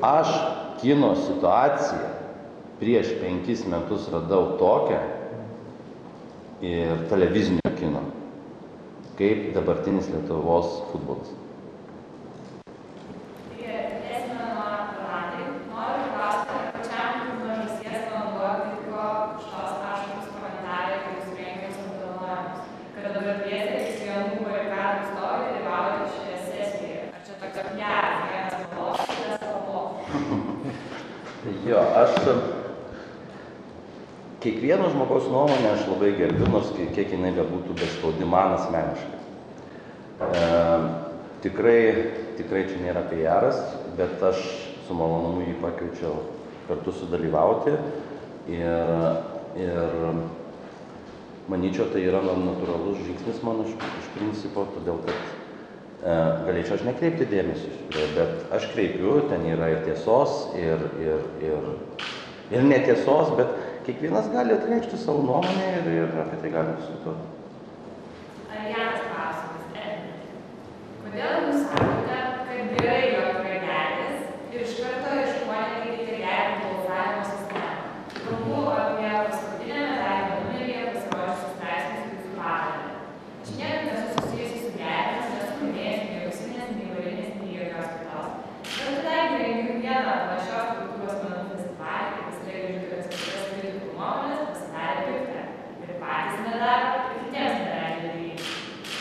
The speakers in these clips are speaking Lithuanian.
aš kino situaciją prieš 5 metus radau tokią ir televizinio kino, kaip dabartinis Lietuvos futbolas. Jo, kiekvieno žmogaus nuomonę aš labai gerbiu, nors kiek jinai bebūtų bespaudi man asmeniškai. Tikrai čia nėra PR-as, bet aš su malonumu jį pakviečiau kartu sudalyvauti ir manyčiau, tai yra natūralus žingsnis mano iš principo, todėl kad galėčiau aš nekreipti dėmesį, bet aš kreipiu, ten yra ir tiesos, ir netiesos, bet kiekvienas gali atreikšti savo nuomonę ir apie tai gali diskutuoti. Geras klausimas. Kodėl jūs sakote, kad gerai, jog Skvernelis ir iš karto išpuolė gerinti balsavimo sistemą? Kalbu apie paskutinę medalio numeryje pasirodžiusius straipsnius jūsų pavardę. Aš niekaip nesu susijusi su gerinimu, nesu minėjęs nei auksinės, nei varinės, nei jokios kitos. Bet kadangi rengiu vieną panašios kultūros menų festivalį, kuris leidžia ekspres kritikų nuomonės, pasidarė pikta. Ir patys nedaro, ir kitiems neleidžia daryti.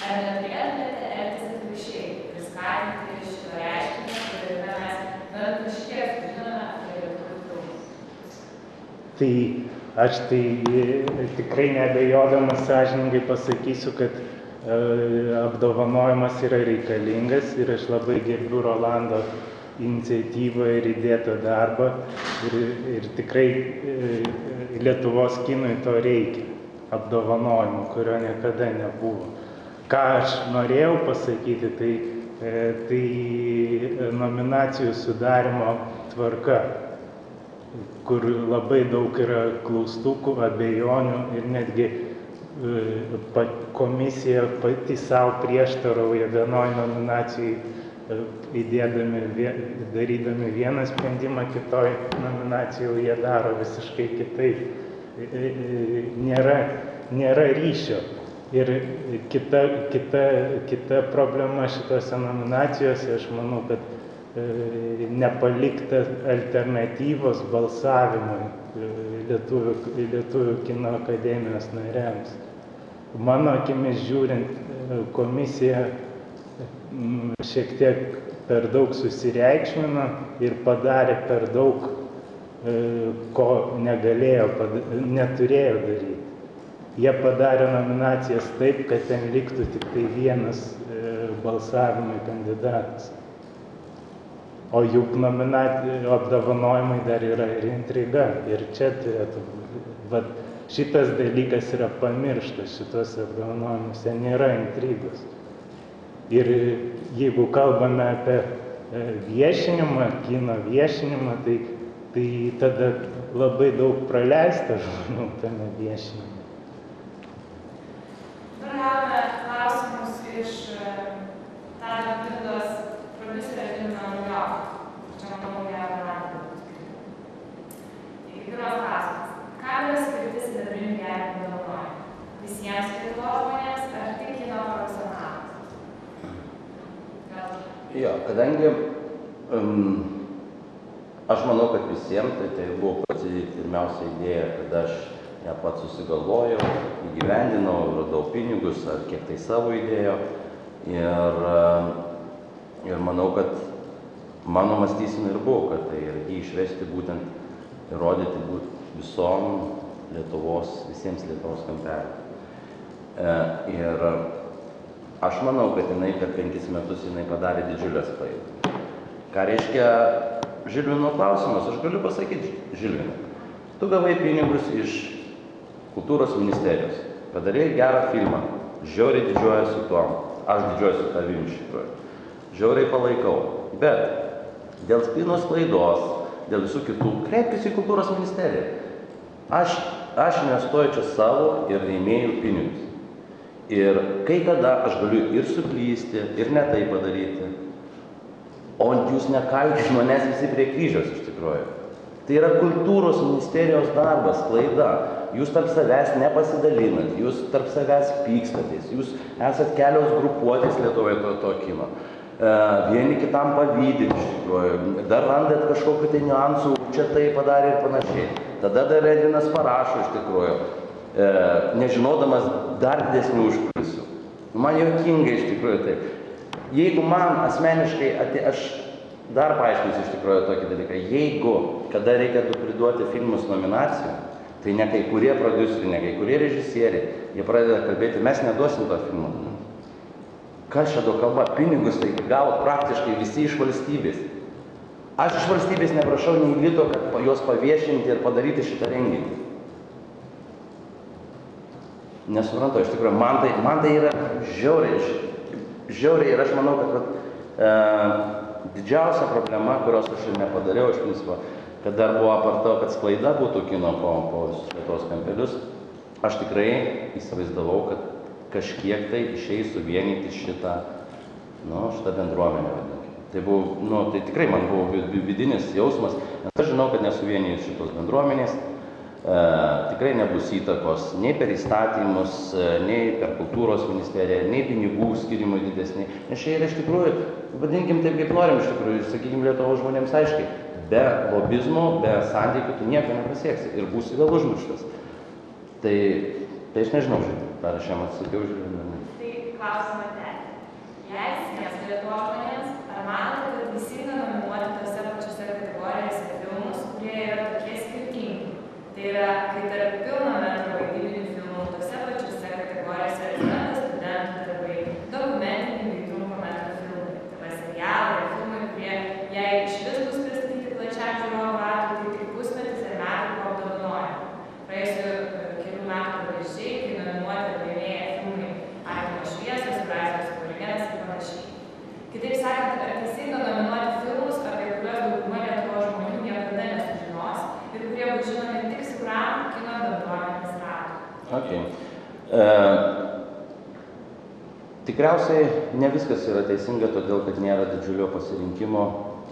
Ar neturėtumėte elgtis atvirkščiai ir skatinti šito reiškinio, kuriame mes bent kažkiek žinome apie lietuvių filmus? Tai aš tikrai neabejodamas sąžiningai pasakysiu, kad apdovanojimas yra reikalingas ir aš labai gerbiu Rolando iniciatyvą ir įdėtą darbą ir tikrai Lietuvos kinui to reikia, apdovanojimo, kurio niekada nebuvo. Ką aš norėjau pasakyti, tai nominacijų sudarimo tvarka, kur labai daug yra klaustukų, abejonių ir netgi komisija pati savo prieštarauja vienoj nominacijai, darydami vieną sprendimą, kitoj nominacijai jie daro visiškai kitaip. Nėra ryšio. Ir kita problema šitose nominacijose, aš manau, kad nepalikta alternatyvos balsavimui Lietuvių kino akademijos nariams. Mano akimis žiūrint, komisija šiek tiek per daug susireikšmino ir padarė per daug, ko neturėjo daryti. Jie padarė nominacijas taip, kad ten liktų tik tai vienas balsavimui kandidatas. O juk apdovanojimai dar yra ir intriga. Ir čia turėtų būti. Šitas dalykas yra pamirštas šituose apdovanojimuose, nėra intrigos. Ir jeigu kalbame apie viešinimą, kino viešinimą, tai tada labai daug praleista žmonių tame viešinime. Dabar gavome klausimus iš Tado Pindos prodiuserio Lino Naujoko. Čia manau, gerą ratą. Pirmas klausimas. Kam yra skirti sidabrinių gervių apdovanojimai? Visiems Lietuvos žmonėms ar tik kino profesionalams? Jo, kadangi aš manau, kad visiems tai buvo pati pirmiausia idėja, kad aš ją pats susigalvojau, įgyvendinau, radau pinigus, ar kiek tai savo idėjo. Ir manau, kad mano mąstysena ir buvo, kad tai ir jį išvesti būtent ir rodyti visom visiems Lietuvos kampeliams. Ir aš manau, kad jinai per 5 metus jinai padarė didžiulės klaidas. Ką reiškia Žilvino klausimas? Aš galiu pasakyti, Žilvinai, tu gavai pinigus iš Kultūros ministerijos, padarėjai gerą filmą, žiauriai didžiuojasi tuom, aš didžiuojuosi tavim iš tikrųjų, žiauriai palaikau, bet dėl Spinos klaidos, dėl visų kitų, kreipkis į Kultūros ministeriją. Aš investuoju čia savo ir rėmėjų pinigus. Ir kai kada aš galiu ir suklysti, ir ne tai padaryti. O jūs nekalkit manęs visi prie kryžiaus iš tikrųjų. Tai yra kultūros ministerijos darbas, klaida. Jūs tarp savęs nepasidalinat, jūs tarp savęs pykstatės, jūs esat kelios grupuotės Lietuvoje to kino. Vieni kitam pavydit iš tikrųjų, dar randat kažkokiu tai niuansų, čia tai padarė ir panašiai. Tada dar Edvinas parašo iš tikrųjų, nežinodamas dar didesnių užkulisių. Man juokinga iš tikrųjų taip. Jeigu man asmeniškai, aš dar paaiškinsiu iš tikrųjų tokį dalyką, jeigu kada reikėtų priduoti filmus nominacijų, tai ne kai kurie prodiuseriai, ne kai kurie režisieriai, jie pradeda kalbėti, mes neduosim to filmo. Kas čia daug kalba? Pinigus tai gavo praktiškai visi iš valstybės. Aš iš valstybės neprašau nei lito, kad juos paviešinti ir padaryti šitą renginį. Nesuprantu, iš tikrųjų, man tai yra žiauriai ir aš manau, kad didžiausia problema, kurios aš ir nepadariau iš principo, kad dar buvo apart to, kad sklaida būtų kino po Lietuvos kampelius, aš tikrai įsivaizdavau, kad kažkiek tai išeis suvienyti šitą bendruomenę. Tai tikrai man buvo vidinis jausmas, nes aš žinau, kad nesuvienijus šitos bendruomenės, tikrai nebus įtakos nei per įstatymus, nei per kultūros ministeriją, nei pinigų skirimui didesnį. Nes čia yra iš tikrųjų, vadinkim taip, kaip norim iš tikrųjų, sakykim Lietuvos žmonėms aiškiai, be lobizmo, be santykių tu nieko nepasieksi ir būsi vėl užmirštas. Tai aš nežinau, ar aš jam atsakiau žiūrėjau. Tai klausimą ten. Jei skės Lietuvos žmonėms, ar manote, kad teisinga nominuoti tose pačiose kategorijose filmus, kurie yra tokie skirtingi? Tai yra, kai tarp pilno metro vaidybinių filmų tose pačiose kategorijose atsiranda studentų darbai, dokumentiniai bei trumpo metro filmai, tai serialai ir filmai, kurie, jei iš vis bus pristatyti plačiam žiūrovų ratui, tai tik pusmetis ir metai po apdovanojimo. Praėjusių kelių metų pavyzdžiai, kai nominuoti laimėję filmai Artimos šviesos, Brazilijos aborigenas ir panašiai. Kitaip sakant, ar teisinga nominuoti filmus, apie kuriuos dauguma Lietuvos žmonių niekada nesužinos ir kurie bus žinomi tik siauram kino bendruomenės ratui? Tikriausiai ne viskas yra teisinga, todėl kad nėra didžiulio pasirinkimo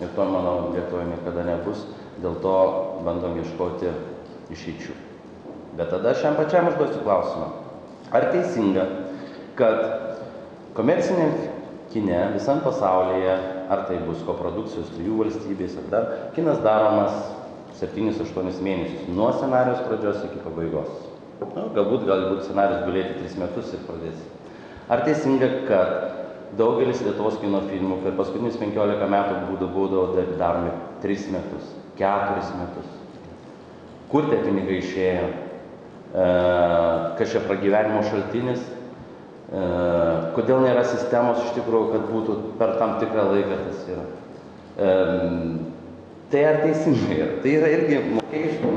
ir to, manau, Lietuvoje niekada nebus, dėl to bandom ieškoti išeičių. Bet tada aš jam pačiam užduosiu klausimą. Ar teisinga, kad komerciniam kine visam pasaulyje, ar tai bus koprodukcijos 3 valstybės, ar dar, kinas daromas 7-8 mėnesius, nuo scenarijos pradžios iki pabaigos. Galbūt scenarijus gulėti 3 metus ir pradėsi. Ar teisinga, kad daugelis Lietuvos kino filmų per paskutinius 15 metų būdavo daromi 3 metus, 4 metus? Kur tie pinigai išėjo? Kas čia pragyvenimo šaltinis? Kodėl nėra sistemos iš tikrųjų, kad būtų per tam tikrą laiką tas yra? Tai ar teisingai yra? Tai yra irgi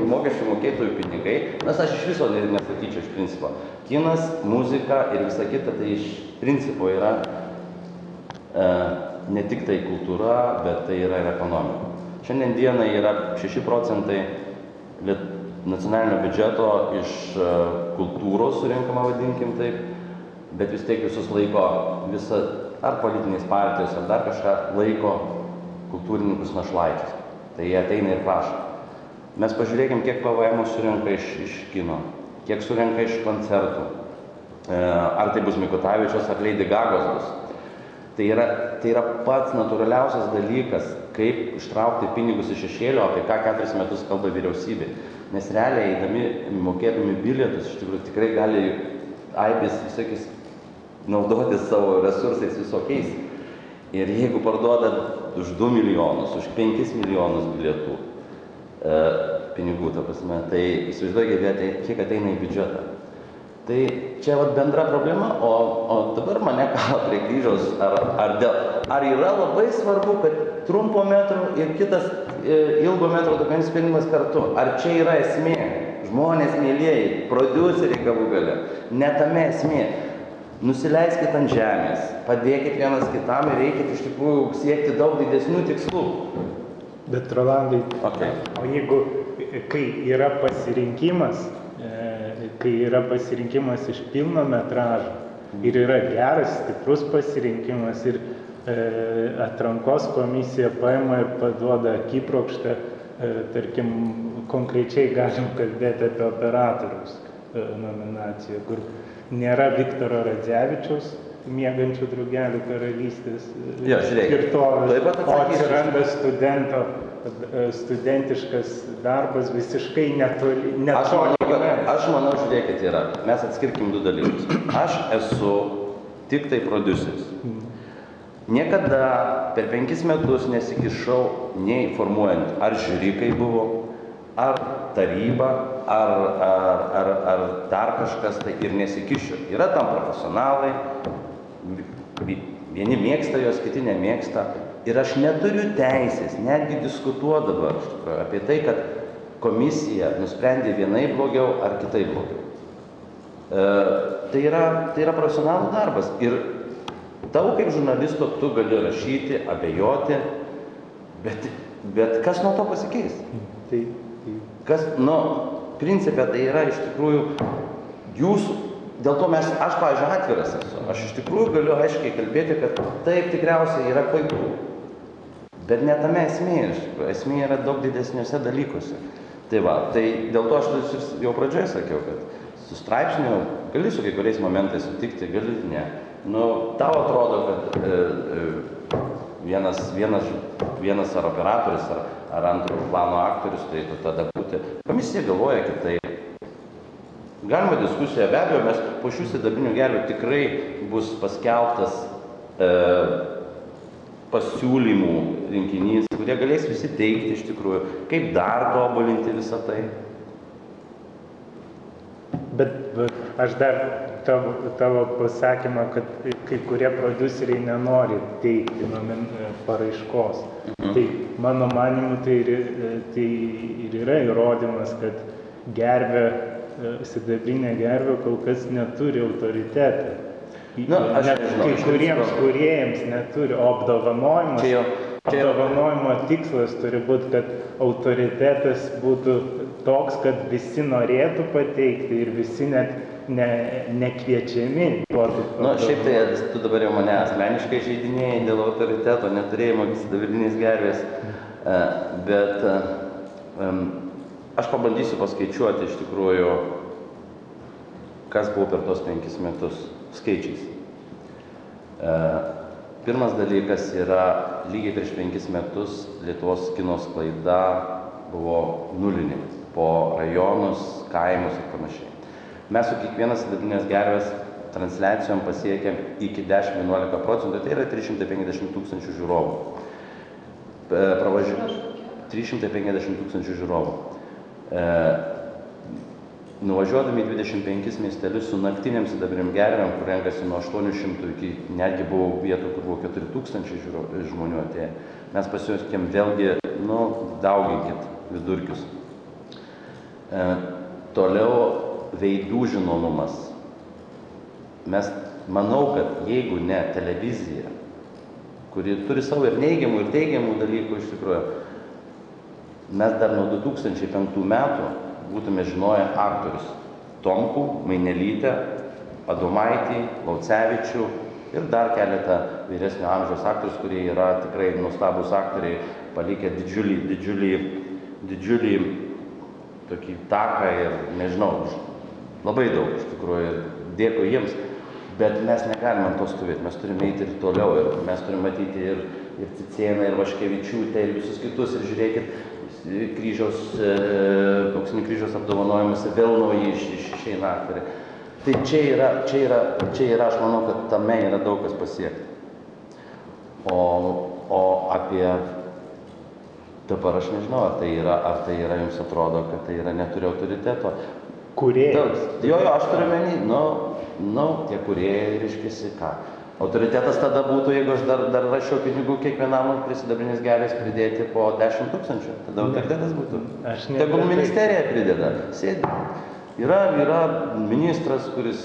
mokesčių mokėtojų pinigai, nes aš iš viso nesakyčiau iš principo. Kinas, muzika ir visa kita, tai iš principo yra ne tik tai kultūra, bet tai yra ir ekonomika. Šiandien dienai yra 6% nacionalinio biudžeto iš kultūros surinkama, vadinkim taip, bet vis tiek visus laiko visą, ar politinės partijos, ar dar kažką laiko kultūrininkus našlaičius. Tai jie ateina ir prašo. Mes pažiūrėkim, kiek PVM surenka iš kino, kiek surenka iš koncertų. Ar tai bus Mikutavičiaus, ar Lady Gagos bus. Tai yra pats natūraliausias dalykas, kaip ištraukti pinigus iš šešėlio, apie ką 4 metus kalba vyriausybė. Nes realiai, eidami, mokėdami bilietus, iš tikrųjų tikrai gali aibės visokiais naudotis savo resursais visokiais. Ir jeigu parduoda už 2 milijonus, už 5 milijonus bilietų pinigų, ta prasme, tai įsivaizduokite, kiek ateina į biudžetą. Tai čia bendra problema, o dabar mane kala prie kryžiaus, ar yra labai svarbu, kad trumpo metro ir kitas ilgo metro dokumentinis filmas kartu. Ar čia yra esmė? Žmonės mėlieji, prodiuseriai galų gale. Ne tame esmė. Nusileiskit ant žemės, padėkit vienas kitam ir reikit iš tikrųjų siekti daug didesnių tikslų. Bet Rolandai, o jeigu, kai yra pasirinkimas iš pilno metražo ir yra geras, stiprus pasirinkimas ir atrankos komisija paima ir paduoda akibrokštą, tarkim, konkrečiai galim kalbėti apie operatoriaus nominaciją, kur nėra Viktoro Radzevičiaus, Miegančių drugelių karalystės tvirtovės, o atsiranda studentiškas darbas visiškai netoli. Aš manau, žiūrėkit, mes atskirkim du dalykus. Aš esu tik tai prodiuseris. Niekada per 5 metus nesikišau nei formuojant, ar žiūri kai buvo, ar taryba, ar dar kažkas, tai ir nesikišiu. Yra tam profesionalai, vieni mėgsta jos, kiti nemėgsta. Ir aš neturiu teisės, netgi diskutuoti dabar apie tai, kad komisija nusprendė vienai blogiau ar kitai blogiau. Tai yra profesionalų darbas. Ir tau kaip žurnalisto tu gali rašyti, abejoti, bet kas nuo to pasikeis? Kas, principė tai yra iš tikrųjų jūsų. Dėl to aš, pavyzdžiui, atviras esu. Aš iš tikrųjų galiu aiškiai kalbėti, kad taip tikriausiai yra klaidų. Bet ne tame esmė, esmė yra daug didesniuose dalykuose. Tai dėl to aš jau pradžioje sakiau, kad su straipsniu gali su kai kuriais momentais sutikti, gali ne. Tau atrodo, kad vienas ar operatorius, ar antro plano aktorius turėtų tada būti. Komisija galvoja kitaip. Galima diskusija, be abejo, mes po šių sidabrinių gelių tikrai bus paskelbtas pasiūlymų rinkinys, kurie galės visi teikti iš tikrųjų, kaip dar tobulinti visą tai. Bet aš dar tavo pasakymą, kad kai kurie prodiuseriai nenori teikti paraiškos. Tai mano manimu tai ir yra įrodymas, kad sidabrinė gervė kol kas neturi autoritetą. Kai kuriems kūrėjams neturi, o apdovanojimo tikslas turi būti, kad autoritetas būtų toks, kad visi norėtų pateikti ir visi net nekviečiami. Šiaip tai tu dabar jau mane asmeniškai žeidinėjai dėl autoriteto, neturėjimo sidabrinės gervės, bet aš pabandysiu paskaičiuoti iš tikrųjų, kas buvo per tos 5 metus skaičiais. Pirmas dalykas yra, lygiai prieš 5 metus Lietuvos kino sklaida buvo nulinė po rajonus, kaimus ir panašiai. Mes su kiekvienas sidabrinės gervės transliacijom pasiekėm iki 10-11%, tai yra 350 000 žiūrovų. 350 000 žiūrovų. Nuvažiuodami 25 miestelius su naktiniam sidabriniam gervėm, kur renkasi nuo 800 iki, netgi buvo vietų, kur buvo 4000 žmonių atėję. Mes pasiūskėm vėlgi, dauginkit vidurkius. Toliau veidų žinomumas. Manau, kad jeigu ne televizija, kuri turi savo ir neigiamų, ir teigiamų dalykų iš tikrųjų, mes dar nuo 2005 metų būtume žinoję aktorius Tomkų, Mainelytę, Adomaitį, Laucevičių ir dar keletą vyresnio amžiaus aktorius, kurie yra tikrai nuostabūs aktoriai, palikę didžiulį tokį taką ir nežinau, labai daug iš tikrųjų ir dėkui jiems, bet mes negalime ant to stovėti, mes turime eiti ir toliau ir mes turime matyti ir Cicėną, ir Vaškevičiūtę, ir visus kitus ir žiūrėkit, auksinių kryžiaus apdovanojimas vėl nauji išeina aktoriai. Tai čia yra, aš manau, kad tame yra daug kas pasiekti. O apie, dabar aš nežinau, ar tai yra, jums atrodo, kad tai yra neturi autoriteto. Kūrėjas. Jo, aš turiu menį, tie kūrėjai reiškiasi ką. Autoritetas tada būtų, jeigu aš dar rašiau pinigų kiekvienam prie sidabrinės gervės pridėti po 10 000, tada autoritetas būtų. Tegul ministerija prideda. Sėdi. Yra ministras, kuris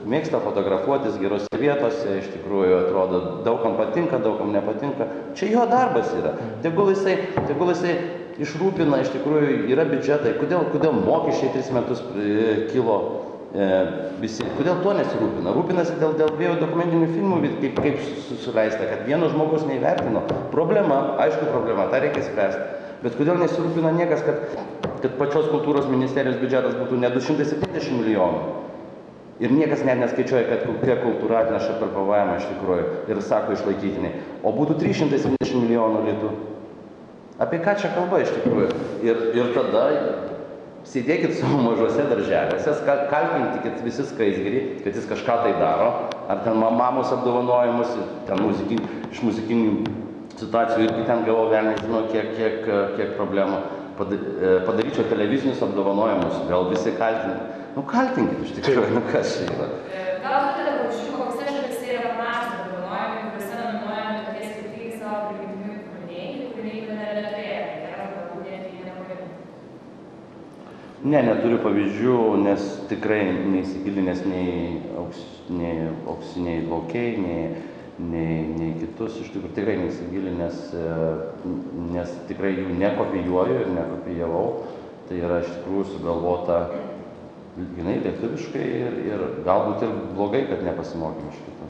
mėgsta fotografuotis gerose vietose, iš tikrųjų atrodo, daugam patinka, daugam nepatinka. Čia jo darbas yra. Tegul jisai išrūpina, iš tikrųjų yra biudžetai. Kodėl mokesčiai 3 metus kilo? visi. Kodėl to nesirūpina? Rūpinasi dėl dviejų dokumentinių filmų, kaip suleista, kad vieno žmogus neįvertino. Problema, aišku problema, tą reikia spręsti. Bet kodėl nesirūpina niekas, kad pačios kultūros ministerijos biudžetas būtų ne 270 milijonų. Ir niekas net neskaičiuoja, kad kokia kultūra atneša per PVM iš tikrųjų ir sako išlaikytiniai. O būtų 370 milijonų litų. Apie ką čia kalba iš tikrųjų? Ir tada sėdėkit savo mažuose darželiuose, kalbinkit visi skaisgirį, kad jis kažką tai daro, ar ten mamos apdovanojimus, ten iš muzikinių situacijų irgi ten gavau velniai, žinau, kiek problemų. Padaryčiau televizinius apdovanojimus, gal visi kaltinti. Nu kaltinkit iš tikrųjų, nu kas čia yra. Gal turite pavyzdžių, kokiuose šalyse yra panašūs apdovanojimai, kuriuose nominuojami tokie skirtingi savo prigimtimi kūriniai, kurie dar neturėjo, tai galbūt net jį nepavyzdžių. Ne, neturiu pavyzdžių, nes tikrai neįsigilinęs nei auksiniai laukiai, nei kitus, iš tikrųjų tikrai neįsigilinęs, nes tikrai jų nekopijuoju ir nekopijavau. Tai yra iš tikrųjų sugalvota jinai lietuviškai ir galbūt ir blogai, kad nepasimokėm iš kitų.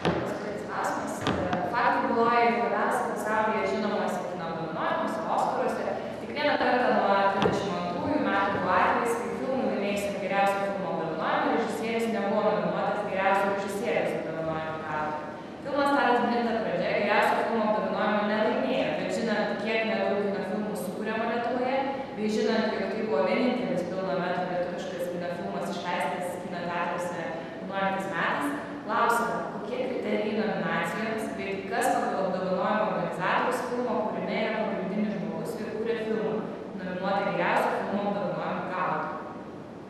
Paskutinis klausimas. Faktų byloje labiausiai pasaulyje žinomas kino apdovanojimas Oskaruose. Tik vieną kartą nuo 22 metų buvo atvejis, kai filmų laimėjusiam geriausio filmo apdovanojimą režisierius nebuvo nominuotas geriausio režisieriaus apdovanojimo gauti. Filmas Tadas Blinda pradžia geriausio filmo apdovanojimo nelaimėjo, bet žinant, kiek nedaug kino filmų sukūrėma Lietuvoje, bei žinant, jog tai buvo vienintelis pilno metų lietuviškas kino filmas išleistas kino teatruose 11 metais, klausime, kokie kriterijai nominacijoms, bei kas pagal apdovanojimo organizatorius filmo kūrime yra pagrindinis žmogus ir kūrė filmą, nominuoti geriausio filmo apdovanojimo gauti.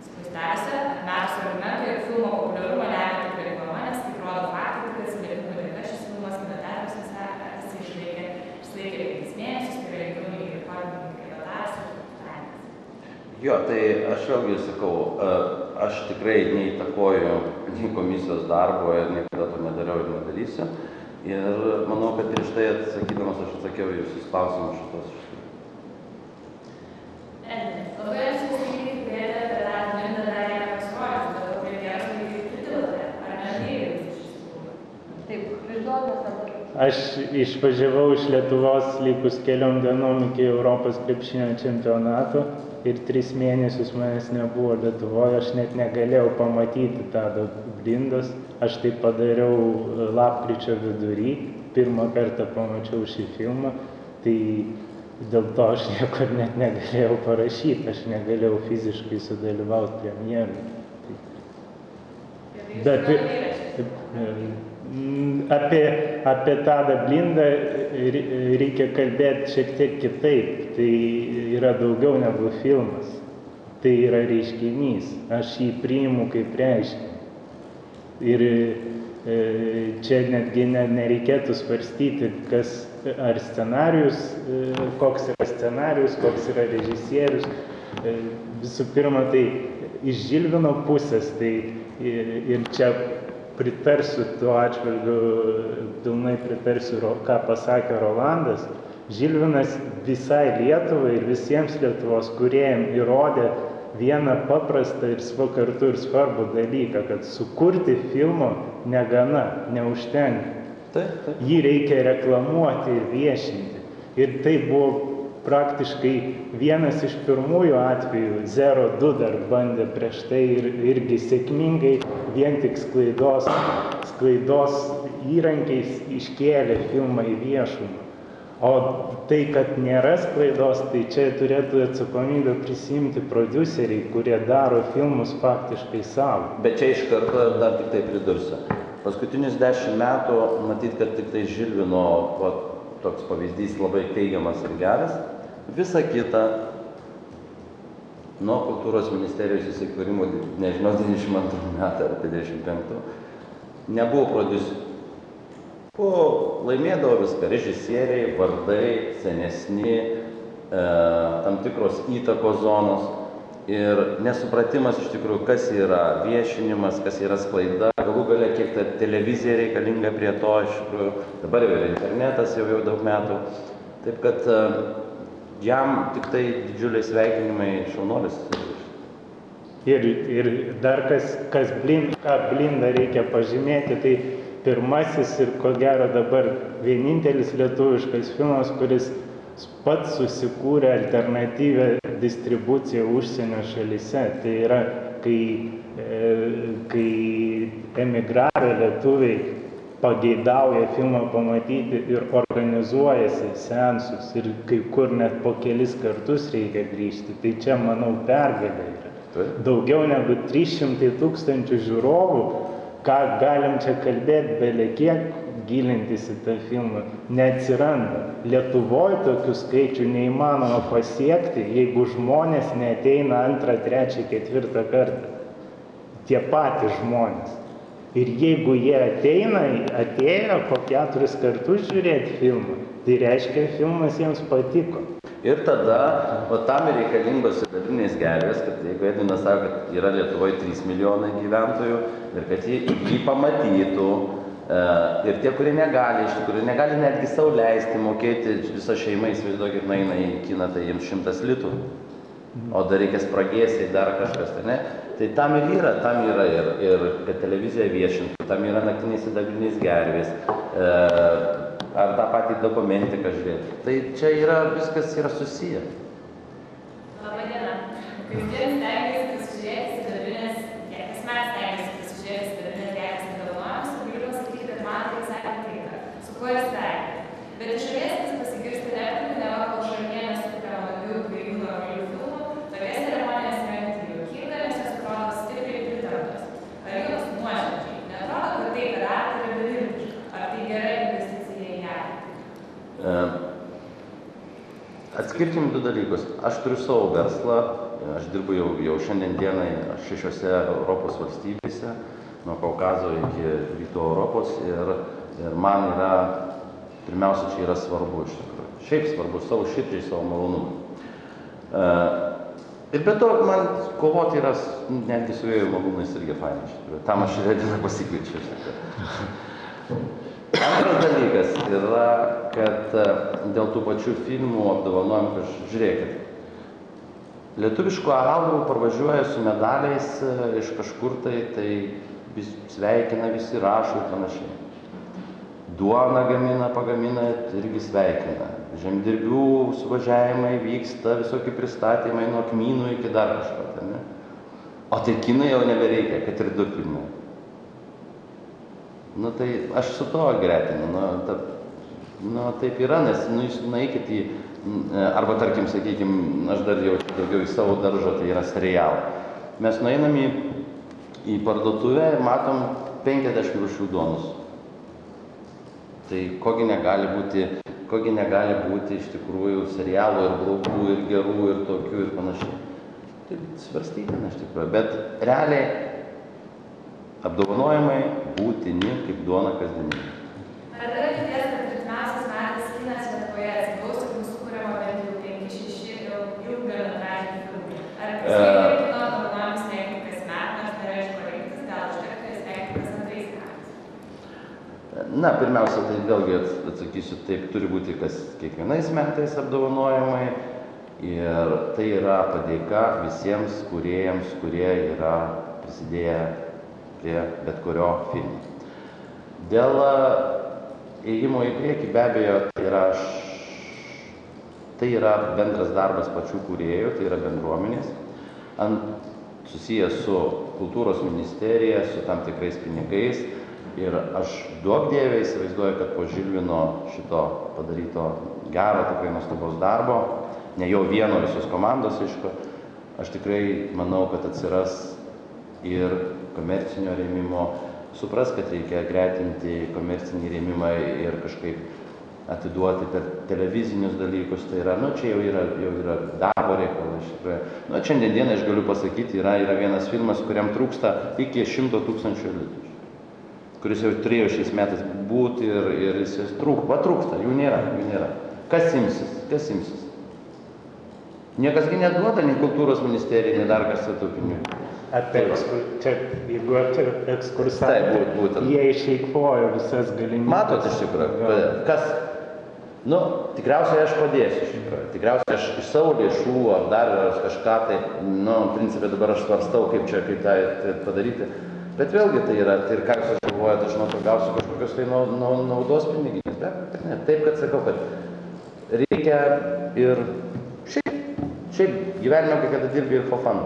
Skliausteliuose atmetus argumentų ir filmo populiarumą lemia tik reklama, nes kaip rodo faktai, kad atsiliepimų dėka šis filmas kino teatruose išlaikė 5 mėnesius, tai yra ilgiau nei rekordiniai kino teatruose. Jo, tai aš vėlgi sakau, aš tikrai neįtakoju nei komisijos darbo ir niekada to nedariau ir nedarysiu. Ir manau, kad prieš tai atsakydamas aš atsakiau į visus klausimus šitos. Labai esu įsigyti kalbėti apie tą Blindą dar vieną pasirodymą, bet premjeros lygiai pritilote. Ar neatėjo iš tikrųjų? Taip, išduotas dabar. Aš išvažiavau iš Lietuvos likus keliom dienom iki Europos krepšinio čempionato ir 3 mėnesius manęs nebuvo Lietuvoje, aš net negalėjau pamatyti Tado Blindos. Aš tai padariau lapkričio vidury, pirmą kartą pamačiau šį filmą, tai dėl to aš niekur net negalėjau parašyti, aš negalėjau fiziškai sudalyvauti premjerui. Bet apie Tadą Blindą reikia kalbėti šiek tiek kitaip. Tai yra daugiau negu filmas. Tai yra reiškinys. Aš jį priimu kaip reiškinį. Ir čia netgi nereikėtų svarstyti, ar scenarijus, koks yra scenarijus, koks yra režisierius. Visų pirma, tai iš Žilvino pusės, tai ir čia pritarsiu tuo atžvilgiu, pilnai pritarsiu, ką pasakė Rolandas. Žilvinas visai Lietuvai ir visiems Lietuvos kūrėjams įrodė vieną paprastą ir kartu ir svarbų dalyką, kad sukurti filmo negana, neužtenka. Jį reikia reklamuoti ir viešinti. Ir tai buvo praktiškai vienas iš pirmųjų atvejų, 02 dar bandė prieš tai ir irgi sėkmingai vien tik sklaidos įrankiais iškėlė filmą į viešumą. O tai, kad nėra sklaidos, tai čia turėtų atsakomybę prisimti prodiuseriai, kurie daro filmus faktiškai savo. Bet čia iš karto dar tik tai pridursiu. Paskutinius 10 metų, matyt, kad tik tai Žilvino toks pavyzdys labai teigiamas ir geras. Visa kita, nuo kultūros ministerijos įsikūrimo, nežinau, 92 metų ar 55, nebuvo prodiuserių. Laimėdavo viską režisieriai, vardai, senesni, tam tikros įtakos zonos ir nesupratimas iš tikrųjų, kas yra viešinimas, kas yra sklaida, galų gale kiek ta televizija reikalinga prie to, iš tikrųjų, dabar jau ir internetas jau daug metų, taip kad jam tik tai didžiuliai sveikinimai, šaunuolis. Ir dar ką Blinda reikia pažymėti, tai pirmasis ir ko gero dabar vienintelis lietuviškas filmas, kuris pats susikūrė alternatyvę distribuciją užsienio šalyse. Tai yra, kai emigravę lietuviai pageidauja filmą pamatyti ir organizuojasi seansus ir kai kur net po kelis kartus reikia grįžti. Tai čia, manau, pergalė yra. Daugiau negu 300 000 žiūrovų, ką galim čia kalbėti, bele kiek gilintis į tą filmą, neatsiranda. Lietuvoje tokių skaičių neįmanoma pasiekti, jeigu žmonės neateina 2, 3, 4 kartą. Tie patys žmonės. Ir jeigu jie atėjo po 4 kartus žiūrėti filmą, tai reiškia, filmas jiems patiko. Ir tada, tam ir reikalingos sidabrinės gervės, kad jeigu Edvinas sako, kad yra Lietuvoje 3 milijonai gyventojų ir kad jį pamatytų, ir tie, kurie negali, iš tikrųjų, negali netgi sau leisti mokėti, visą šeimą įsivaizduokit, nueina į kiną, tai jiems 100 litų, o dar reikia spragėsiai, dar kažkas, tai ne? Tai tam ir yra ir kad televizija viešintų, tam yra naktiniai sidabrinės gervės, ar tą patį dokumentiką žiūrėti. Tai čia viskas yra susiję. Labą dieną. Kasdien stengiasi pasižiūrėti sidabrinės gervės, mes stengiasi pasižiūrėti sidabrinės gervės apdovanojimus, ir galiu pasakyti, kad man tai visai patinka. Su kuo jis sveikina. Bet iš šalies vis pasigirsti replikų, neva kol Šarmienė sukuria naujų 2 normalių filmų, tokias ceremonijas rengti juokinga, nes jos atrodo stipriai pritartos. Ar jums nuoširdžiai neatrodo, kad tai, kad art yra beviltiška? Ar tai gera investicija į ją? Atskirkim 2 dalykus. Aš turiu savo verslą, aš dirbu jau šiandien dienai 6 Europos valstybėse, nuo Kaukazo iki Rytų Europos ir man yra, pirmiausia, čia yra svarbu iš tikrųjų. Šiaip svarbu savo širdžiai, savo malonumui. Ir be to, man kovoti yra, netgi su vėjo malūnais irgi fainai iš tikrųjų. Tam aš ir Ediną pasikviečiu iš tikrųjų. Antras dalykas yra, kad dėl tų pačių filmų apdovanojimų, žiūrėkit, lietuviškų autorių parvažiuoja su medaliais iš kažkur tai sveikina, visi rašo ir panašiai. Duoną pagamina, irgi sveikina. Žemdirbių suvažiavimai vyksta, visokie pristatymai nuo kmynų iki dar kažko. O tai kinai jau nebereikia, kad ir 2 filmai. Nu tai aš su to gretinu, taip yra, nes jūs nueikit į, arba tarkim, sakykim, aš dar jau daugiau į savo daržą, tai yra serialą. Mes nueinam į parduotuvę ir matom 50 rūšių duonus. Tai kogi negali būti iš tikrųjų serialų ir blogų, ir gerų, ir tokių, ir panašiai. Tai svarstytina iš tikrųjų, bet realiai apdovanojimai būtini kaip duona kasdienybė. Ar yra vilties, kad artimiausiais metais kinas Lietuvoje atsigaus ir bus sukuriama bent jau 5-6 ilgametražiai filmai? Ar pasiekia kino apdovanojimus rengti kasmet, nors nėra iš ko rinktis, gal užtektų jas rengti kas 2 metais? Na, pirmiausia, tai vėlgi atsakysiu, taip turi būti kiekvienais metais apdovanojimai ir tai yra padėka visiems kūrėjams, kurie yra prisidėję prie bet kurio filmo. Dėl ėjimo į priekį be abejo tai yra bendras darbas pačių kūrėjų, tai yra bendruomenės, susijęs su kultūros ministerija, su tam tikrais pinigais ir aš duok Dieve įsivaizduoju, kad po Žilvino šito padaryto gero, tikrai nuostabaus darbo, ne jau vieno visos komandos, aišku, aš tikrai manau, kad atsiras ir komercinio rėmimo, supras, kad reikia gretinti komercinį rėmimą ir kažkaip atiduoti per televizinius dalykus, tai yra, čia jau yra darbo reikalas. Šiandien dieną aš galiu pasakyti, yra vienas filmas, kuriam trūksta iki 100 000 litų, kuris jau turėjo šiais metais būti ir jis trūksta, jų nėra. Kas imsis? Niekasgi neduoda, nei kultūros ministerija, nei dar kas tų pinigų. Jeigu apie ekskursavimą, jie išeikvojo visas galimybes. Matot iš tikrųjų, kas? Nu, tikriausiai aš padėsiu iš tikrųjų. Tikriausiai aš iš savo lėšų ar dar kažką tai, nu, principė dabar aš svarstau, kaip tą padaryti. Bet vėlgi tai yra, tai ir ką jūs galvojate, aš žinau, kad gausiu kažkokios tai naudos piniginės. Bet ne, taip, kad sakau, kad reikia ir šiaip gyvenime, kai kada dirbi ir for fun.